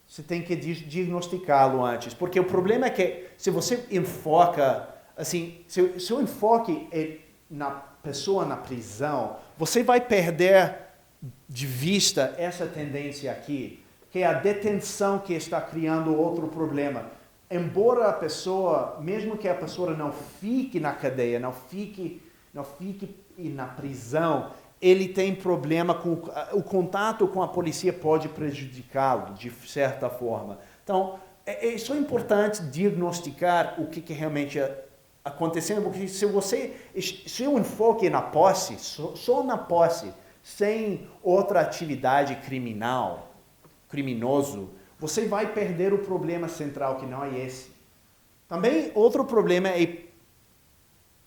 você tem que diagnosticá-lo antes. Porque o problema é que se você enfoca, assim, se o enfoque é na pessoa na prisão, você vai perder de vista essa tendência aqui, que é a detenção que está criando outro problema. Embora a pessoa, mesmo que a pessoa não fique na cadeia, não fique na prisão, ele tem problema com o contato com a polícia, pode prejudicá-lo de certa forma. Então, é só importante diagnosticar o que realmente acontecendo, porque se o enfoque é na posse, só na posse, sem outra atividade criminoso, você vai perder o problema central, que não é esse. Também outro problema é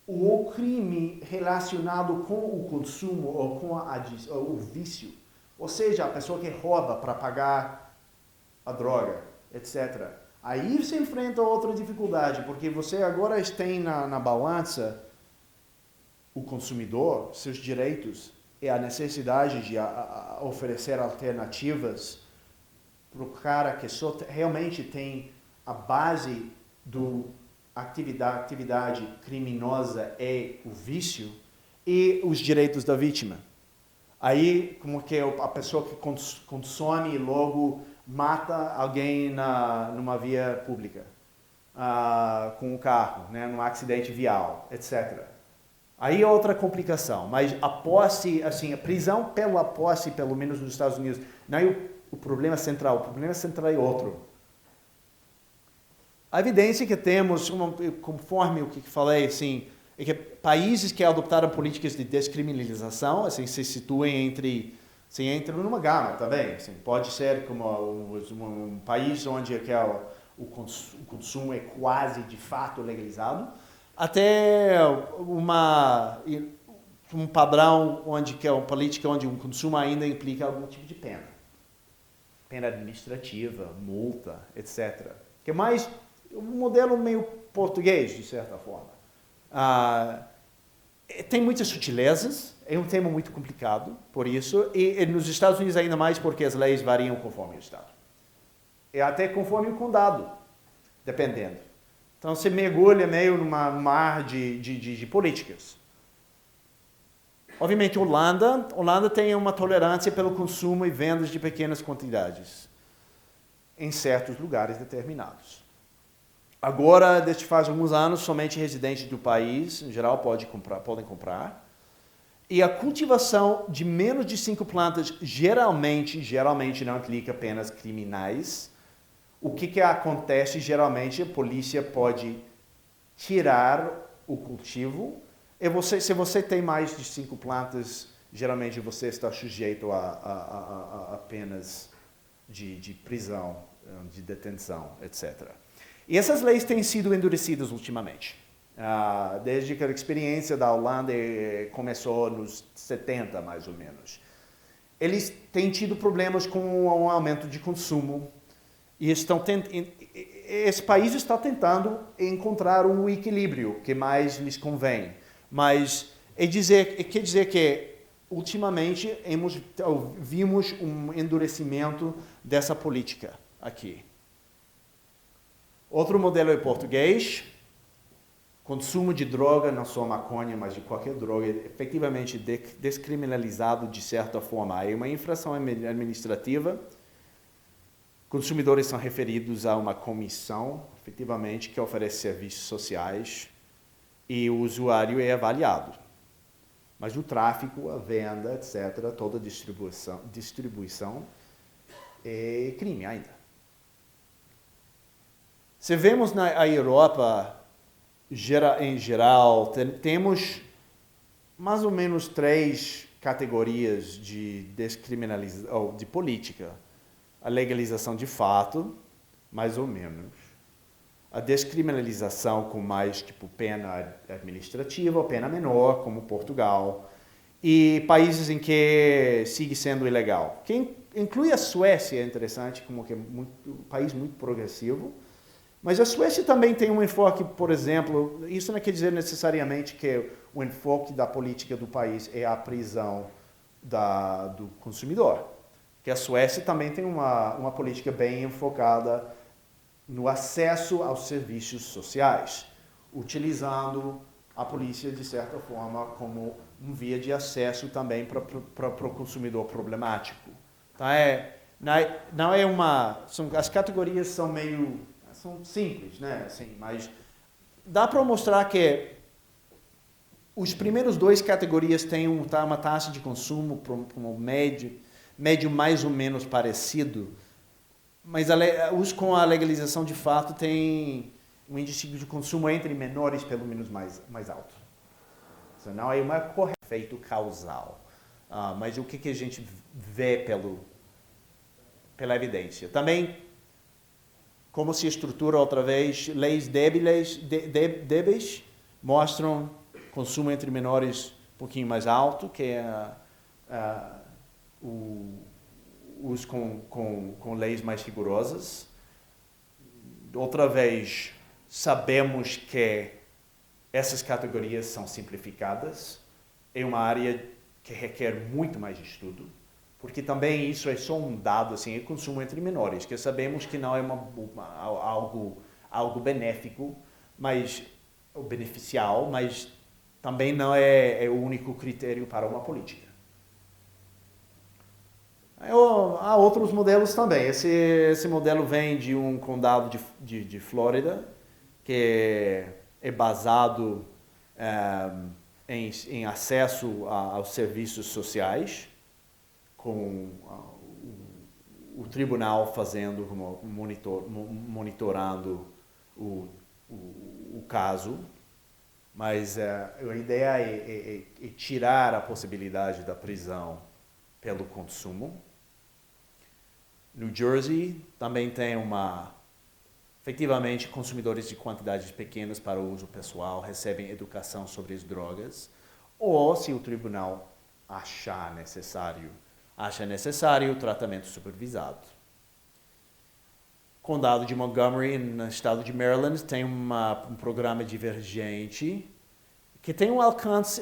o crime relacionado com o consumo ou com o vício. Ou seja, a pessoa que rouba para pagar a droga, etc. Aí você enfrenta outra dificuldade, porque você agora tem na balança o consumidor, seus direitos, e a necessidade de oferecer alternativas para o cara que só realmente tem a base do atividade criminosa e o vício, e os direitos da vítima. Aí, como que a pessoa que consome e logo mata alguém numa via pública, com o carro, né, num acidente vial, etc. Aí é outra complicação, mas a posse, assim, a prisão pela posse, pelo menos nos Estados Unidos, não é o problema central. O problema central é outro. A evidência que temos, conforme o que falei, assim, é que países que adotaram políticas de descriminalização, assim, se situam entra numa gama também. Assim, pode ser como um país onde o consumo é quase de fato legalizado, até um padrão que é uma política onde o consumo ainda implica algum tipo de pena. Pena administrativa, multa, etc. Que é mais um modelo meio português, de certa forma. Tem muitas sutilezas, é um tema muito complicado, por isso, e nos Estados Unidos ainda mais porque as leis variam conforme o estado. E até conforme o condado, dependendo. Então, você mergulha meio numa mar de políticas. Obviamente, Holanda tem uma tolerância pelo consumo e vendas de pequenas quantidades em certos lugares determinados. Agora, desde faz alguns anos, somente residentes do país, em geral, podem comprar. E a cultivação de menos de 5 plantas geralmente não implica penas criminais. O que acontece, geralmente, a polícia pode tirar o cultivo. E se você tem mais de 5 plantas, geralmente você está sujeito a penas de prisão, de detenção, etc. E essas leis têm sido endurecidas ultimamente. Desde que a experiência da Holanda começou nos 70, mais ou menos. Eles têm tido problemas com um aumento de consumo. E esse país está tentando encontrar um equilíbrio que mais lhes convém. Mas Quer dizer que, ultimamente, vimos um endurecimento dessa política aqui. Outro modelo é português. Consumo de droga, não só maconha, mas de qualquer droga, é efetivamente descriminalizado de certa forma. É uma infração administrativa. Consumidores são referidos a uma comissão, efetivamente, que oferece serviços sociais e o usuário é avaliado. Mas o tráfico, a venda, etc., toda a distribuição é crime ainda. Se vemos na Europa, em geral, temos mais ou menos 3 categorias de descriminalização, de política. A legalização de fato, mais ou menos. A descriminalização com mais pena administrativa ou pena menor, como Portugal. E países em que sigue sendo ilegal. Que inclui a Suécia, é interessante, como que é um país muito progressivo. Mas a Suécia também tem um enfoque, por exemplo, isso não quer dizer necessariamente que o enfoque da política do país é a prisão do consumidor. Que a Suécia também tem uma política bem enfocada no acesso aos serviços sociais, utilizando a polícia, de certa forma, como um via de acesso também para o consumidor problemático. Então, as categorias são simples, né? Assim, mas dá para mostrar que os primeiros 2 categorias têm uma taxa de consumo médio mais ou menos parecido, mas os com a legalização de fato tem um índice de consumo entre menores pelo menos mais alto. Então, não é um efeito causal, mas o que a gente vê pela evidência. Também, como se estrutura outra vez, leis débeis mostram consumo entre menores um pouquinho mais alto, que é os com leis mais rigorosas. Outra vez, sabemos que essas categorias são simplificadas. É uma área que requer muito mais estudo, porque também isso é só um dado, assim, é consumo entre menores, que sabemos que não é algo benéfico, ou beneficial, mas também não é o único critério para uma política. Há outros modelos também. Esse modelo vem de um condado de Flórida, que é basado em acesso aos serviços sociais, com o tribunal fazendo, monitorando o caso. Mas a ideia é tirar a possibilidade da prisão pelo consumo. New Jersey também tem efetivamente, consumidores de quantidades pequenas para o uso pessoal recebem educação sobre as drogas, ou se o tribunal acha necessário tratamento supervisado. Condado de Montgomery, no estado de Maryland, tem um programa divergente que tem um alcance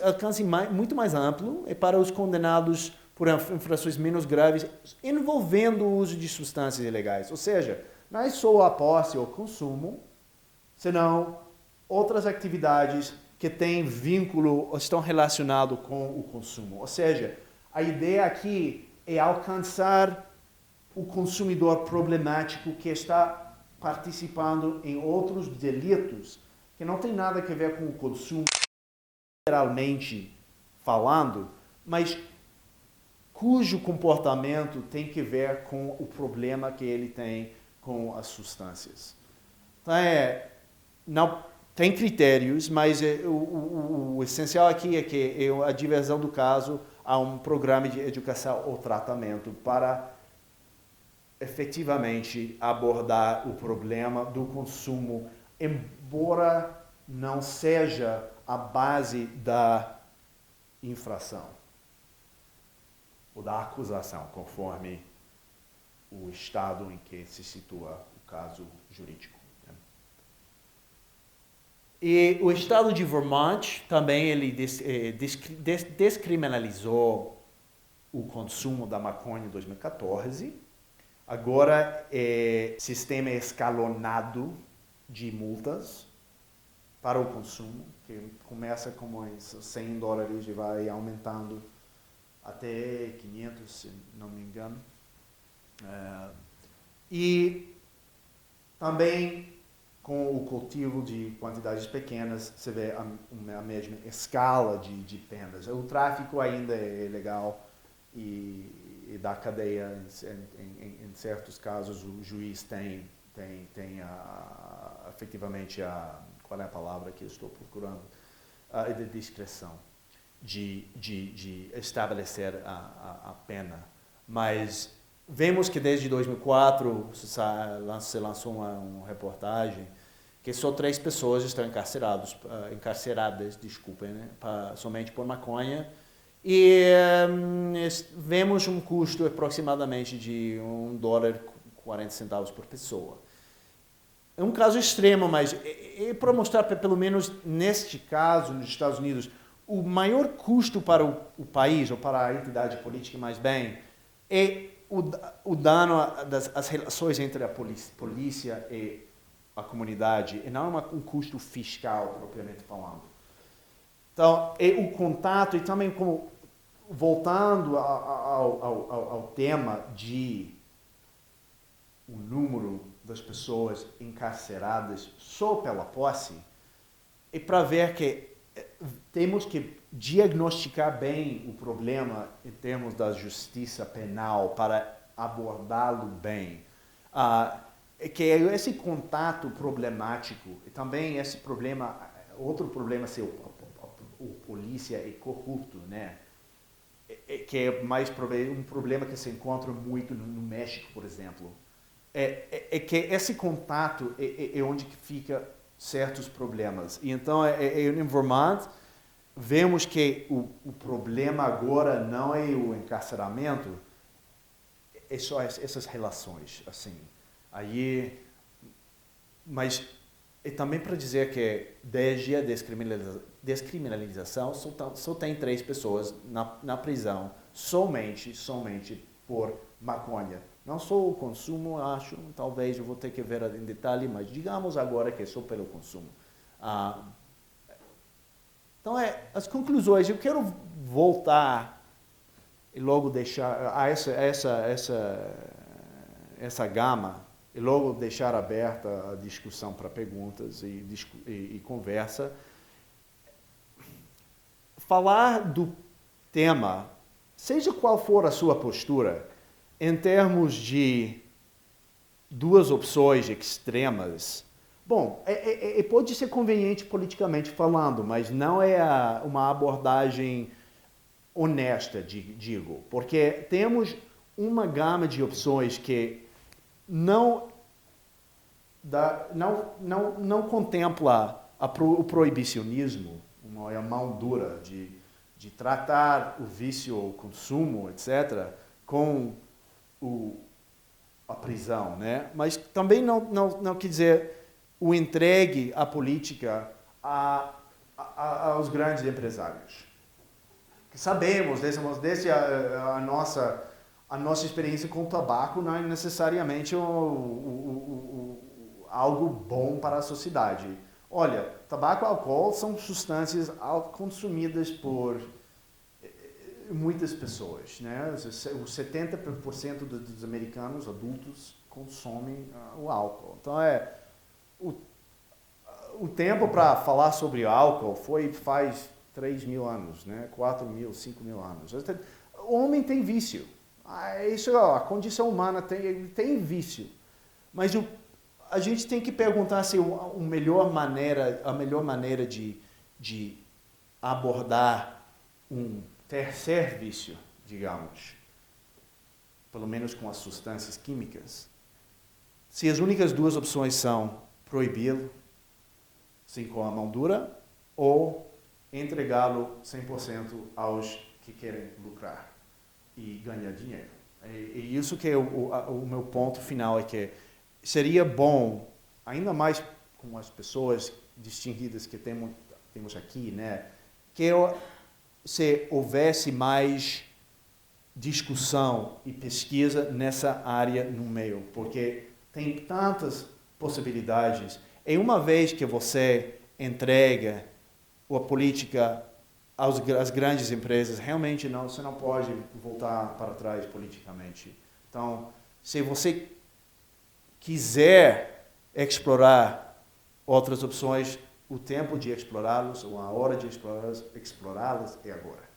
muito mais amplo e para os condenados por infrações menos graves envolvendo o uso de substâncias ilegais. Ou seja, não é só a posse ou consumo, senão outras atividades que têm vínculo ou estão relacionadas com o consumo. Ou seja, a ideia aqui é alcançar o consumidor problemático que está participando em outros delitos que não tem nada a ver com o consumo, literalmente falando, mas cujo comportamento tem que ver com o problema que ele tem com as substâncias. Então, não tem critérios, mas o essencial aqui é que a diversão do caso a um programa de educação ou tratamento para efetivamente abordar o problema do consumo, embora não seja a base da infração ou da acusação, conforme o estado em que se situa o caso jurídico. E o estado de Vermont também ele descriminalizou o consumo da maconha em 2014. Agora é sistema escalonado de multas para o consumo, que começa com $100 e vai aumentando até 500, se não me engano. E também com o cultivo de quantidades pequenas, você vê a mesma escala de penas. O tráfico ainda é legal e da cadeia, em certos casos, o juiz tem efetivamente qual é a palavra que eu estou procurando? A discrição de estabelecer a pena. Mas vemos que desde 2004 se lançou uma reportagem que só 3 pessoas estão encarceradas, desculpem, né, somente por maconha. E vemos um custo aproximadamente de $1,40 por pessoa. É um caso extremo, mas é para mostrar, pelo menos neste caso, nos Estados Unidos, o maior custo para o país, ou para a entidade política mais bem, é o dano às relações entre a polícia e a comunidade, e não é um custo fiscal, propriamente falando. Então, é o contato, e também como, voltando ao tema de o número das pessoas encarceradas só pela posse, é para ver que temos que diagnosticar bem o problema em termos da justiça penal para abordá-lo bem. Que esse contato problemático e também esse problema, outro problema se o polícia é corrupto, né? Que é mais um problema que se encontra muito no México, por exemplo. É que esse contato é onde que fica certos problemas. E então, em Vermont, vemos que o problema agora não é o encarceramento, é só essas relações, assim. Aí, mas é também para dizer que desde a descriminalização só tem 3 pessoas na prisão somente por maconha. Não só o consumo, acho, talvez eu vou ter que ver em detalhe, mas digamos agora que é só pelo consumo. Então, as conclusões, eu quero voltar e logo deixar a essa gama e logo deixar aberta a discussão para perguntas e conversa. Falar do tema, seja qual for a sua postura, em termos de 2 opções extremas, bom, pode ser conveniente politicamente falando, mas não é uma abordagem honesta, digo, porque temos uma gama de opções que não contempla o proibicionismo, uma mão dura de tratar o vício, o consumo, etc., com a prisão, né? Mas também não quer dizer o entregue à política aos grandes empresários. Sabemos, desde a nossa experiência com o tabaco, não é necessariamente algo bom para a sociedade. Olha, tabaco e álcool são substâncias consumidas por muitas pessoas, né? Os 70% dos americanos adultos consomem o álcool. Então, o tempo para falar sobre álcool faz 3.000 anos, né? 4.000, 5.000 anos. O homem tem vício. Isso, a condição humana tem vício. Mas a gente tem que perguntar se a melhor maneira de abordar um terceiro vício, digamos, pelo menos com as substâncias químicas, se as únicas 2 opções são proibi-lo, sim, com a mão dura, ou entregá-lo 100% aos que querem lucrar e ganhar dinheiro. E isso que é o meu ponto final, é que seria bom, ainda mais com as pessoas distinguidas que temos aqui, né? Que se houvesse mais discussão e pesquisa nessa área no meio, porque tem tantas possibilidades. E uma vez que você entrega a política às grandes empresas, realmente você não pode voltar para trás politicamente. Então, se você quiser explorar outras opções, o tempo de explorá-los, ou a hora de explorá-las é agora.